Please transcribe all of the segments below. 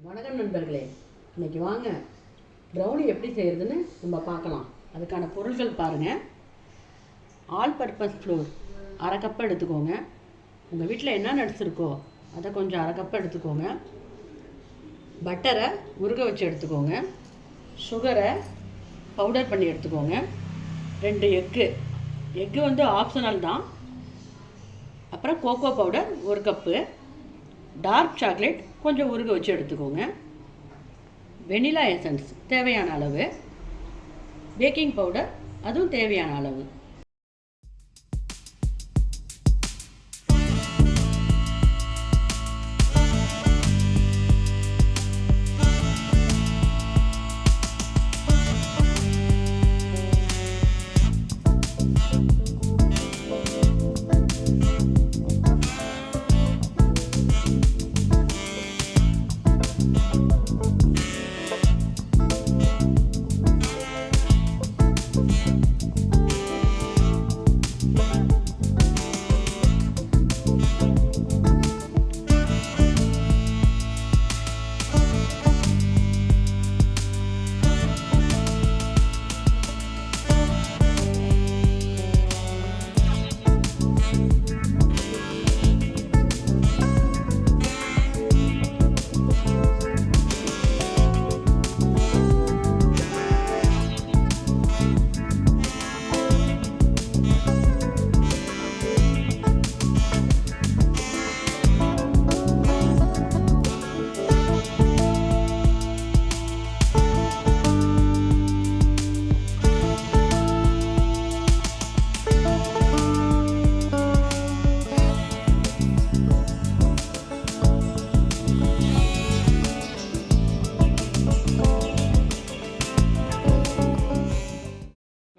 வணக்கம் நண்பர்களே, இன்றைக்கி வாங்க ப்ரௌனி எப்படி செய்கிறதுன்னு நம்ம பார்க்கலாம். அதுக்கான பொருட்கள் பாருங்கள். ஆல் பர்பஸ் ஃப்ளோர் அரை கப் எடுத்துக்கோங்க. உங்கள் வீட்டில் என்ன நட்ஸ் இருக்கோ அதை கொஞ்சம் அரை கப் எடுத்துக்கோங்க. பட்டரை உருக வச்சு எடுத்துக்கோங்க. சுகரை பவுடர் பண்ணி எடுத்துக்கோங்க. 2 எக்கு வந்து ஆப்ஷனல் தான். அப்புறம் cocoa powder 1 cup. Dark chocolate கொஞ்சம் உருக வச்சு எடுத்துக்கோங்க. வெனிலா எசன்ஸ் தேவையான அளவு. பேக்கிங் பவுடர் அதுவும் தேவையான அளவு.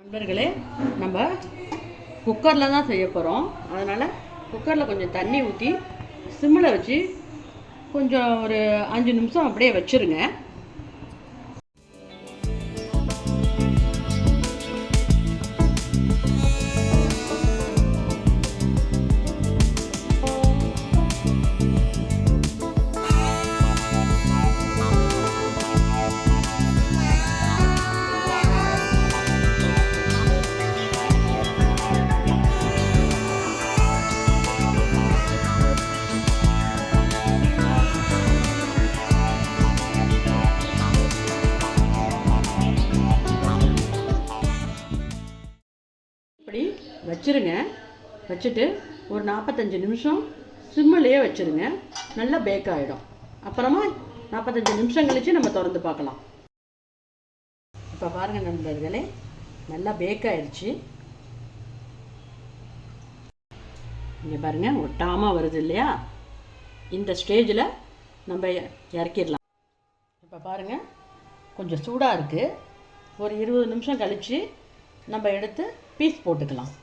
நண்பர்களே, நம்ம குக்கரில் தான் செய்ய போகிறோம். அதனால் குக்கரில் கொஞ்சம் தண்ணி ஊற்றி சிம்மில் வச்சு கொஞ்சம் ஒரு 5 நிமிஷம் அப்படியே வச்சுருங்க. இப்படி வச்சுருங்க. வச்சுட்டு ஒரு 45 நிமிஷம் சிம்மிலேயே வச்சுருங்க. நல்லா பேக் ஆகிடும். அப்புறமா 45 நிமிஷம் கழித்து நம்ம திறந்து பார்க்கலாம். இப்போ பாருங்கள் நண்பர்களே, நல்லா பேக் ஆகிடுச்சு. இங்கே பாருங்கள், ஒட்டாமல் வருது இல்லையா? இந்த ஸ்டேஜில் நம்ம இறக்கிடலாம். இப்போ பாருங்கள், கொஞ்சம் சூடாக இருக்குது. ஒரு 20 நிமிஷம் கழித்து நம்ம எடுத்து பீஸ் போட்டுக்கலாம்.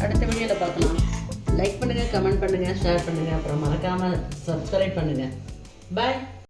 அடுத்த வீடியோவில் பார்க்கலாம். லைக் பண்ணுங்கள், கமெண்ட் பண்ணுங்கள், ஷேர் பண்ணுங்கள். அப்புறம் மறக்காமல் சப்ஸ்கிரைப் பண்ணுங்கள். பாய்.